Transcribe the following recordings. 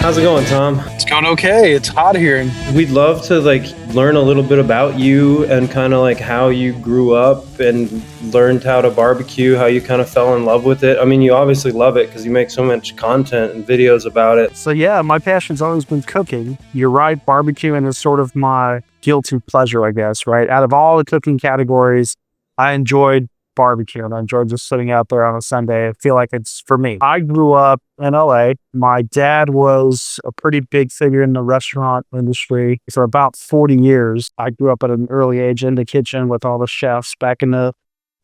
How's it going, Tom? It's going okay. It's hot here. We'd love to learn a little bit about you and kind of how you grew up and learned how to barbecue, how you kind of fell in love with it. I mean, you obviously love it because you make so much content and videos about it. So yeah, my passion's always been cooking. You're right, barbecuing is sort of my guilty pleasure, I guess, right? Out of all the cooking categories, I enjoyed barbecue and I enjoyed just sitting out there on a Sunday. I feel like it's for me. I grew up in LA. My dad was a pretty big figure in the restaurant industry for about 40 years. I grew up at an early age in the kitchen with all the chefs back in the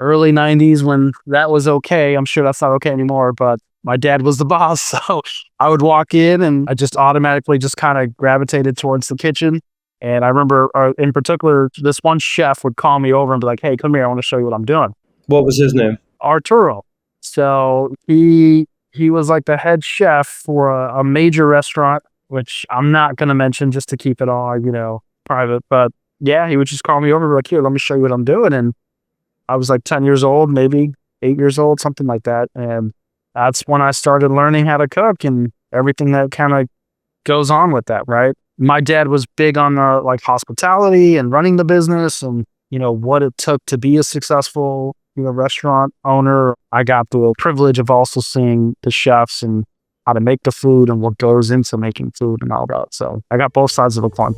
early 90s when that was okay. I'm sure that's not okay anymore, but my dad was the boss. So I would walk in and I just automatically just kind of gravitated towards the kitchen. And I remember in particular, this one chef would call me over and be like, "Hey, come here. I want to show you what I'm doing." What was his name? Arturo. So he was like the head chef for a major restaurant, which I'm not going to mention just to keep it all, private. But yeah, he would just call me over and be like, "Here, let me show you what I'm doing." And I was like 10 years old, maybe 8 years old, something like that. And that's when I started learning how to cook and everything that kind of goes on with that, right? My dad was big on hospitality and running the business and, what it took to be a successful restaurant owner. I got the privilege of also seeing the chefs and how to make the food and what goes into making food and all that. So I got both sides of the coin.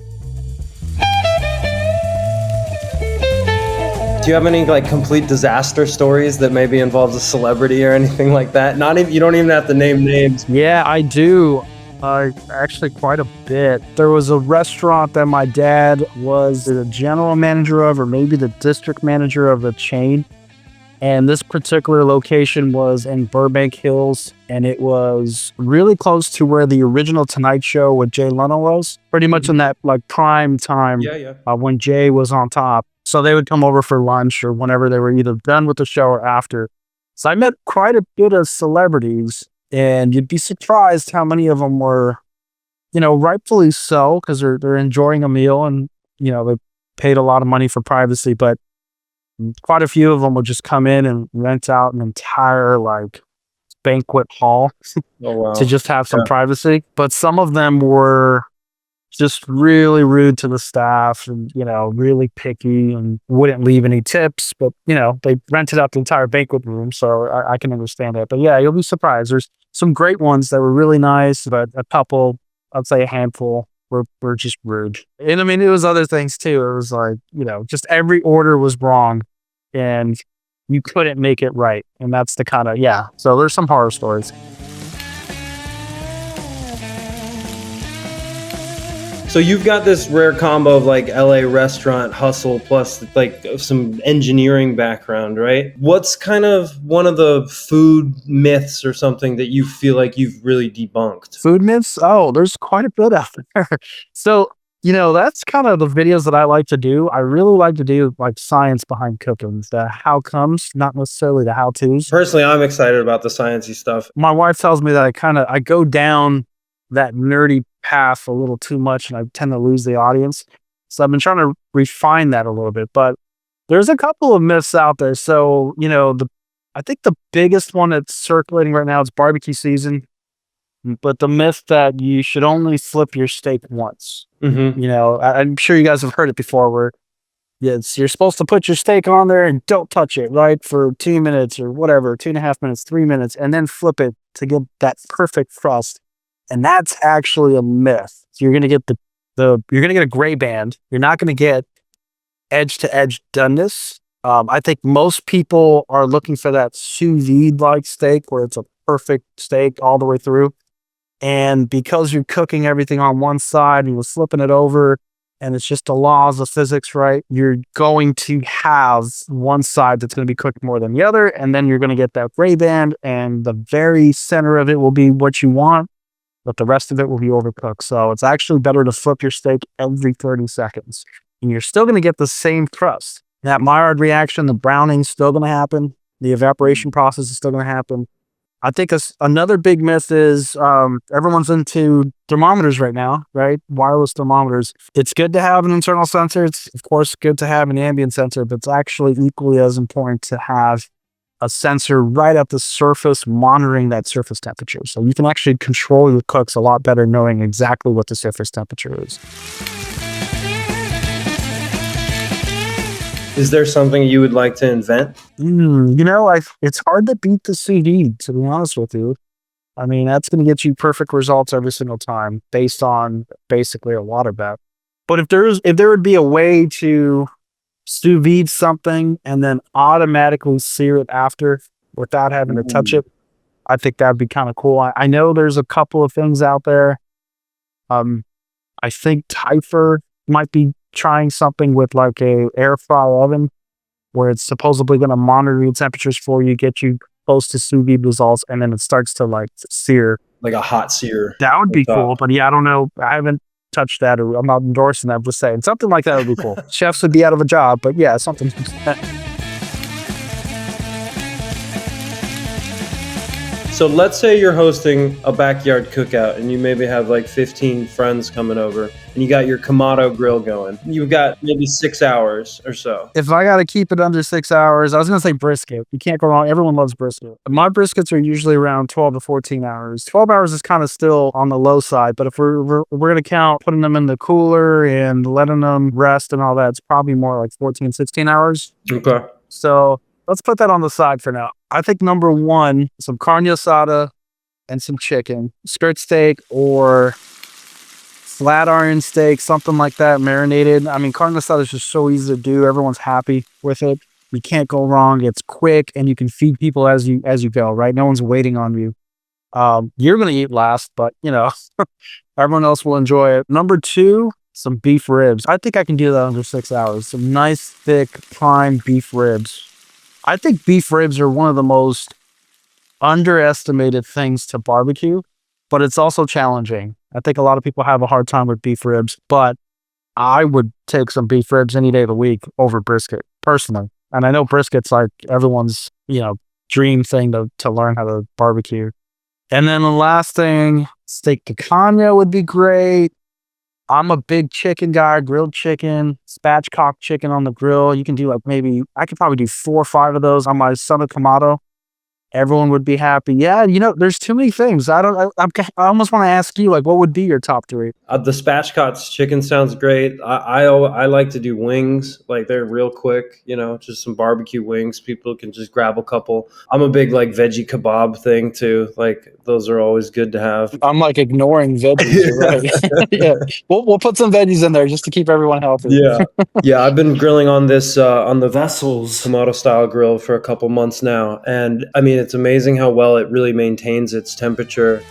Do you have any complete disaster stories that maybe involves a celebrity or anything like that? You don't even have to name names. Yeah, I do. Actually quite a bit. There was a restaurant that my dad was the general manager of, or maybe the district manager of the chain. And this particular location was in Burbank Hills, and it was really close to where the original Tonight Show with Jay Leno was, pretty much in that prime time when Jay was on top. So they would come over for lunch or whenever they were either done with the show or after. So I met quite a bit of celebrities, and you'd be surprised how many of them were, rightfully so, because they're enjoying a meal and, they paid a lot of money for privacy, but quite a few of them would just come in and rent out an entire banquet hall to just have some privacy. But some of them were just really rude to the staff and, really picky and wouldn't leave any tips. But, they rented out the entire banquet room. So I can understand that. But yeah, you'll be surprised. There's some great ones that were really nice, but a couple, I'd say a handful, were just rude. And I mean, it was other things too. It was just every order was wrong and you couldn't make it right. And that's the kind of, so there's some horror stories. So you've got this rare combo of LA restaurant hustle plus some engineering background, right? What's kind of one of the food myths or something that you feel like you've really debunked? Food myths? Oh, there's quite a bit out there. So, that's kind of the videos that I like to do. I really like to do science behind cooking, the how comes, not necessarily the how to's. Personally, I'm excited about the sciencey stuff. My wife tells me that I go down that nerdy path a little too much and I tend to lose the audience. So I've been trying to refine that a little bit, but there's a couple of myths out there. So, I think the biggest one that's circulating right now is barbecue season, but the myth that you should only flip your steak once. Mm-hmm. I'm sure you guys have heard it before where you're supposed to put your steak on there and don't touch it, right? For 2 minutes or whatever, 2.5 minutes, 3 minutes, and then flip it to get that perfect crust. And that's actually a myth. So you're going to get you're going to get a gray band. You're not going to get edge to edge doneness. I think most people are looking for that sous vide like steak where it's a perfect steak all the way through. And because you're cooking everything on one side and you're flipping it over and it's just the laws of physics, right? You're going to have one side that's going to be cooked more than the other. And then you're going to get that gray band and the very center of it will be what you want, but the rest of it will be overcooked. So it's actually better to flip your steak every 30 seconds. And you're still going to get the same crust. That Maillard reaction, the browning's still going to happen. The evaporation process is still going to happen. I think another big myth is everyone's into thermometers right now, right? Wireless thermometers. It's good to have an internal sensor. It's, of course, good to have an ambient sensor, but it's actually equally as important to have a sensor right at the surface monitoring that surface temperature. So you can actually control your cooks a lot better knowing exactly what the surface temperature is. Is there something you would like to invent? It's hard to beat the sous vide, to be honest with you. I mean, that's going to get you perfect results every single time based on basically a water bath. But if there would be a way to sous vide something and then automatically sear it after without having to touch it, I think that'd be kind of cool. I know there's a couple of things out there. I think Typher might be trying something with like a air fry oven where it's supposedly going to monitor your temperatures for you, get you close to sous vide results, and then it starts to like sear. Like a hot sear. That would be cool, but yeah, I don't know. I haven't touched that, or I'm not endorsing that. I'm just saying something like that would be cool. Chefs would be out of a job, but yeah, something like that. So let's say you're hosting a backyard cookout and you maybe have like 15 friends coming over and you got your Kamado grill going. You've got maybe 6 hours or so. If I got to keep it under 6 hours, I was going to say brisket. You can't go wrong. Everyone loves brisket. My briskets are usually around 12 to 14 hours. 12 hours is kind of still on the low side, but if we're going to count putting them in the cooler and letting them rest and all that, it's probably more like 14, 16 hours. Okay. So let's put that on the side for now. I think number one, some carne asada and some chicken, skirt steak or flat iron steak, something like that, marinated. I mean, carne asada is just so easy to do. Everyone's happy with it. You can't go wrong. It's quick and you can feed people as you go, right? No one's waiting on you. You're going to eat last, but everyone else will enjoy it. Number two, some beef ribs. I think I can do that under 6 hours. Some nice, thick, prime beef ribs. I think beef ribs are one of the most underestimated things to barbecue, but it's also challenging. I think a lot of people have a hard time with beef ribs, but I would take some beef ribs any day of the week over brisket, personally. And I know brisket's like everyone's, dream thing to learn how to barbecue. And then the last thing, steak picanha would be great. I'm a big chicken guy, grilled chicken, spatchcock chicken on the grill. You can do I could probably do 4 or 5 of those on my son of Kamado. Everyone would be happy. Yeah, there's too many things. I almost want to ask you, what would be your top 3? The spatchcock chicken sounds great. I like to do wings. Like they're real quick, just some barbecue wings. People can just grab a couple. I'm a big veggie kebab thing too. Like those are always good to have. I'm ignoring veggies, right? Yeah, we'll put some veggies in there just to keep everyone healthy. Yeah. I've been grilling on this on the Vessels Kamado style grill for a couple months now, and I mean it's amazing how well it really maintains its temperature.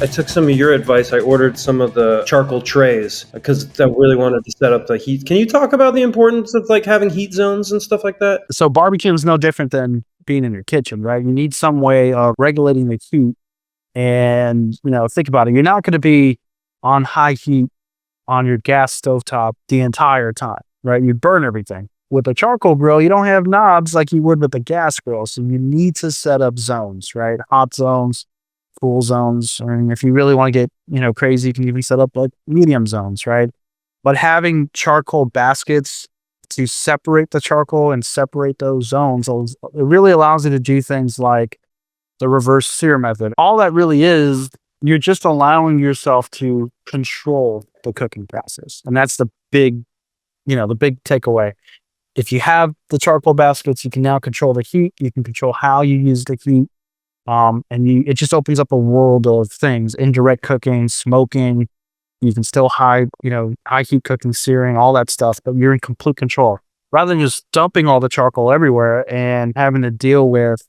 I took some of your advice. I ordered some of the charcoal trays because I really wanted to set up the heat. Can you talk about the importance of having heat zones and stuff like that? So barbecue is no different than being in your kitchen, right? You need some way of regulating the heat. And, think about it. You're not going to be on high heat on your gas stovetop the entire time, right? You burn everything. With a charcoal grill, you don't have knobs like you would with a gas grill. So you need to set up zones, right? Hot zones, cool zones. And if you really want to get, crazy, you can even set up medium zones, right? But having charcoal baskets to separate the charcoal and separate those zones, it really allows you to do things like the reverse sear method. All that really is, you're just allowing yourself to control the cooking process. And that's the big takeaway. If you have the charcoal baskets, you can now control the heat. You can control how you use the heat. It just opens up a world of things, indirect cooking, smoking. You can still high heat cooking, searing, all that stuff, but you're in complete control rather than just dumping all the charcoal everywhere and having to deal with,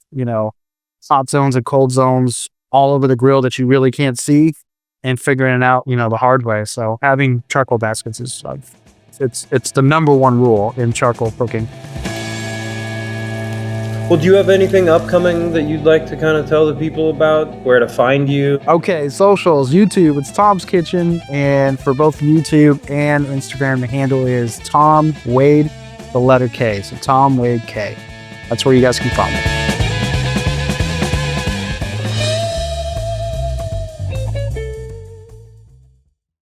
hot zones and cold zones all over the grill that you really can't see and figuring it out, the hard way. So having charcoal baskets is it's the number one rule in charcoal cooking. Well, do you have anything upcoming that you'd like to kind of tell the people about, where to find you? Okay, socials, YouTube, it's Tom's Kitchen. And for both YouTube and Instagram, the handle is Tom Wade, the letter K. So Tom Wade K. That's where you guys can find me.